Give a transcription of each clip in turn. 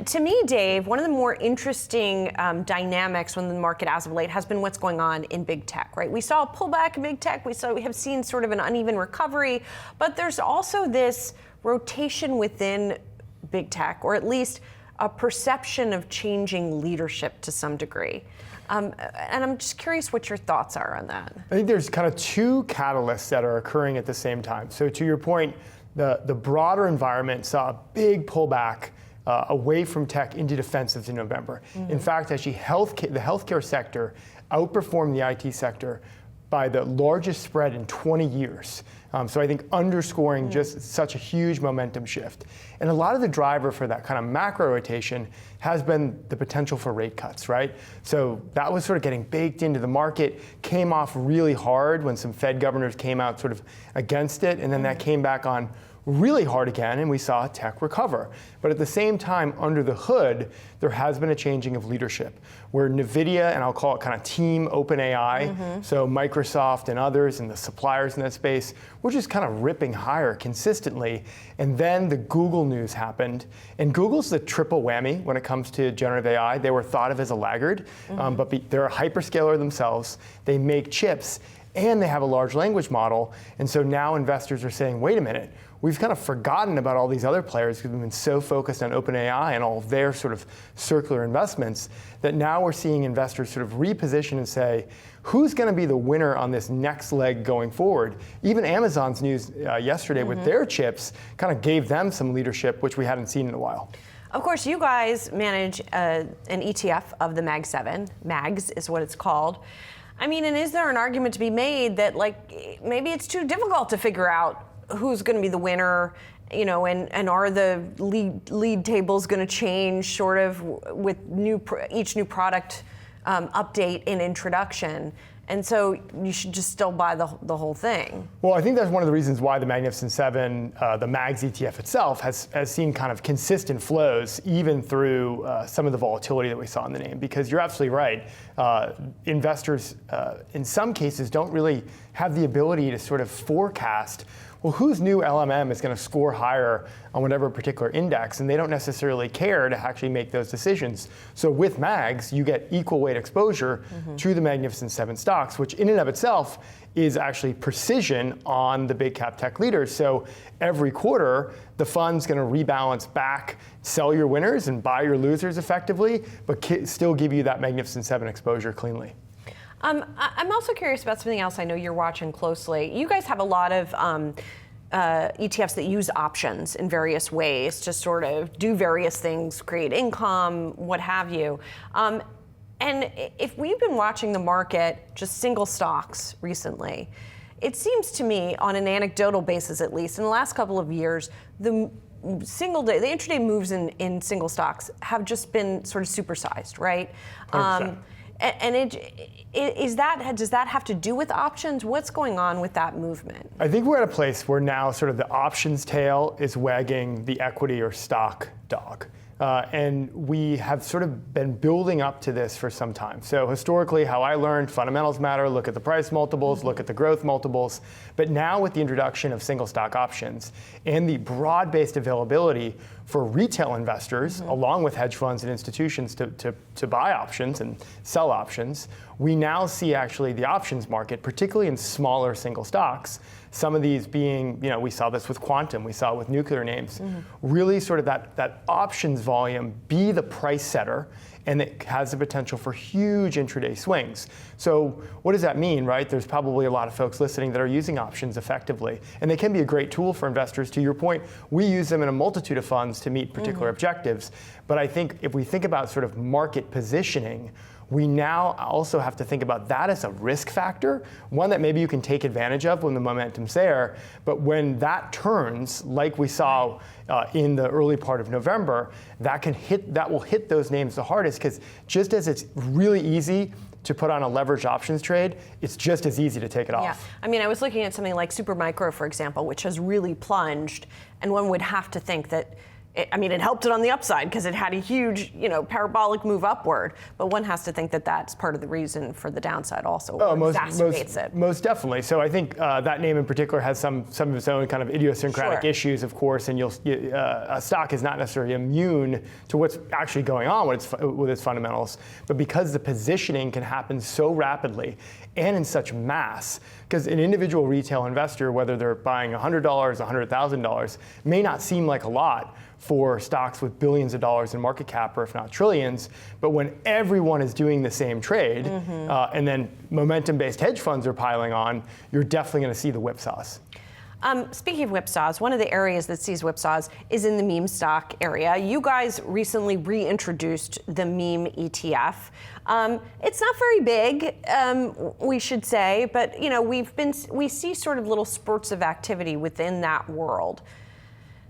to me, Dave, one of the more interesting dynamics when the market as of late has been what's going on in big tech, right? We saw a pullback in big tech. We have seen sort of an uneven recovery, but there's also this rotation within big tech, or at least a perception of changing leadership to some degree. And I'm just curious what your thoughts are on that. I think there's kind of two catalysts that are occurring at the same time. So to your point, the broader environment saw a big pullback away from tech into defensives in November. In fact, actually, the healthcare sector outperformed the IT sector by the largest spread in 20 years. So I think underscoring just such a huge momentum shift. And a lot of the driver for that kind of macro rotation has been the potential for rate cuts, right? So that was sort of getting baked into the market, came off really hard when some Fed governors came out sort of against it, and then that came back on really hard again, and we saw tech recover. But at the same time, under the hood, there has been a changing of leadership, where NVIDIA, and I'll call it kind of Team OpenAI, so Microsoft and others and the suppliers in that space, were just kind of ripping higher consistently. And then the Google news happened, and Google's the triple whammy when it comes to generative AI. They were thought of as a laggard, but they're a hyperscaler themselves. They make chips, and they have a large language model. And so now investors are saying, wait a minute, we've kind of forgotten about all these other players because we've been so focused on OpenAI and all of their sort of circular investments that now we're seeing investors sort of reposition and say, who's going to be the winner on this next leg going forward? Even Amazon's news yesterday with their chips kind of gave them some leadership, which we hadn't seen in a while. Of course, you guys manage an ETF of the Mag 7. MAGS is what it's called. I mean, and is there an argument to be made that, like, maybe it's too difficult to figure out who's going to be the winner, you know, and are the lead tables going to change sort of with each new product update and introduction? And so you should just still buy the whole thing. Well, I think that's one of the reasons why the Magnificent Seven, the MAGS ETF itself, has seen kind of consistent flows even through some of the volatility that we saw in the name. Because you're absolutely right. Investors, in some cases, don't really have the ability to sort of forecast, well, whose new LMM is going to score higher on whatever particular index, and they don't necessarily care to actually make those decisions. So with MAGS, you get equal weight exposure to the Magnificent Seven stocks, which in and of itself is actually precision on the big cap tech leaders. So every quarter, the fund's going to rebalance back, sell your winners and buy your losers effectively, but still give you that Magnificent Seven exposure cleanly. I'm also curious about something else I know you're watching closely. You guys have a lot of ETFs that use options in various ways to sort of do various things, create income, what have you. And if we've been watching the market, just single stocks recently, it seems to me, on an anecdotal basis at least, in the last couple of years, the intraday moves in single stocks have just been sort of supersized, right? And does that have to do with options? What's going on with that movement? I think we're at a place where now sort of the options tail is wagging the equity or stock dog. And we have sort of been building up to this for some time. So historically, how I learned fundamentals matter, look at the price multiples, look at the growth multiples. But now with the introduction of single stock options and the broad-based availability for retail investors, along with hedge funds and institutions to buy options and sell options, we now see actually the options market, particularly in smaller single stocks, some of these being, you know, we saw this with quantum, we saw it with nuclear names, really sort of that options volume be the price setter, and it has the potential for huge intraday swings. So what does that mean, right? There's probably a lot of folks listening that are using options effectively, and they can be a great tool for investors. To your point, we use them in a multitude of funds to meet particular objectives. But I think if we think about sort of market positioning, we now also have to think about that as a risk factor, one that maybe you can take advantage of when the momentum's there. But when that turns, like we saw in the early part of November, that will hit those names the hardest, because just as it's really easy to put on a leveraged options trade, it's just as easy to take it off. Yeah, I mean, I was looking at something like Supermicro, for example, which has really plunged, and one would have to think that it helped it on the upside because it had a huge, parabolic move upward. But one has to think that that's part of the reason for the downside also. Exacerbates it. Most definitely. So I think that name in particular has some of its own kind of idiosyncratic issues, of course, and a stock is not necessarily immune to what's actually going on with its fundamentals. But because the positioning can happen so rapidly and in such mass, because an individual retail investor, whether they're buying $100, $100,000, may not seem like a lot for stocks with billions of dollars in market cap, or if not trillions. But when everyone is doing the same trade, and then momentum-based hedge funds are piling on, you're definitely going to see the whipsaws. Speaking of whipsaws, one of the areas that sees whipsaws is in the meme stock area. You guys recently reintroduced the meme ETF. It's not very big, we should say, but we see sort of little spurts of activity within that world.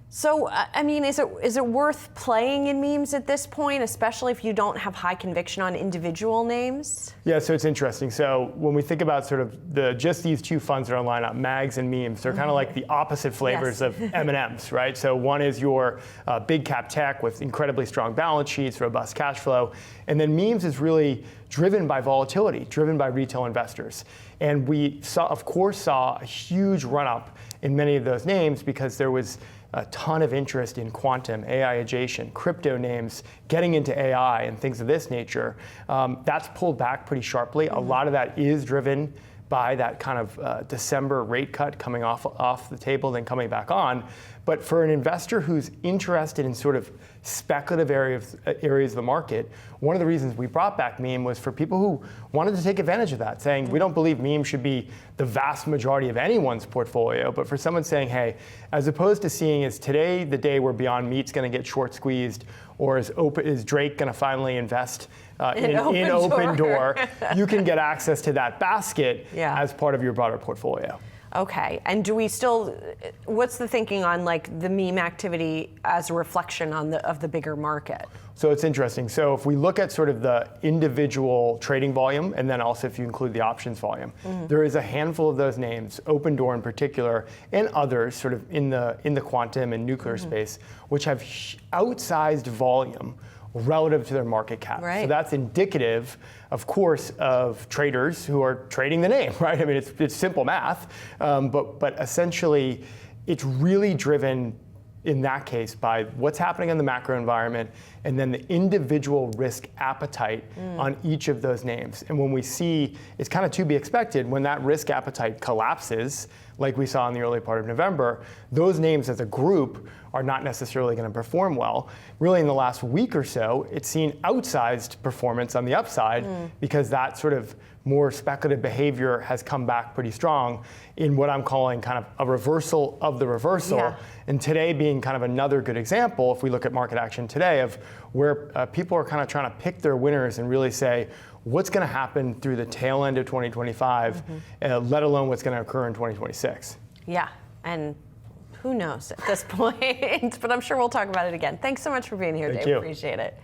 So, is it worth playing in memes at this point, especially if you don't have high conviction on individual names? Yeah, so it's interesting. So when we think about sort of just these two funds that are lined up, mags and memes, they're kind of like the opposite flavors of M&Ms, right? So one is your big cap tech with incredibly strong balance sheets, robust cash flow, and then memes is really driven by volatility, driven by retail investors. And we of course saw a huge run up in many of those names because there was a ton of interest in quantum, AI adjacent, crypto names, getting into AI and things of this nature. That's pulled back pretty sharply. A lot of that is driven by that kind of December rate cut coming off the table, then coming back on. But for an investor who's interested in sort of speculative areas of the market, one of the reasons we brought back meme was for people who wanted to take advantage of that, saying we don't believe meme should be the vast majority of anyone's portfolio, but for someone saying, hey, as opposed to seeing is today the day where Beyond Meat's going to get short squeezed, or is Drake going to finally invest in Open Door, you can get access to that basket as part of your broader portfolio. Okay, and what's the thinking on like the meme activity as a reflection of the bigger market? So it's interesting. So if we look at sort of the individual trading volume, and then also if you include the options volume, there is a handful of those names, Open Door in particular, and others sort of in the quantum and nuclear space, which have outsized volume relative to their market cap. Right. So that's indicative, of course, of traders who are trading the name, right? I mean, it's simple math, but essentially, it's really driven in that case by what's happening in the macro environment and then the individual risk appetite on each of those names. And when we see, it's kind of to be expected, when that risk appetite collapses, like we saw in the early part of November, those names as a group are not necessarily going to perform well. Really in the last week or so, it's seen outsized performance on the upside because that sort of more speculative behavior has come back pretty strong in what I'm calling kind of a reversal of the reversal. Yeah. And today being kind of another good example, if we look at market action today, of where people are kind of trying to pick their winners and really say, what's going to happen through the tail end of 2025, let alone what's going to occur in 2026. Yeah, and who knows at this point, but I'm sure we'll talk about it again. Thanks so much for being here, Dave. Thank you. Appreciate it.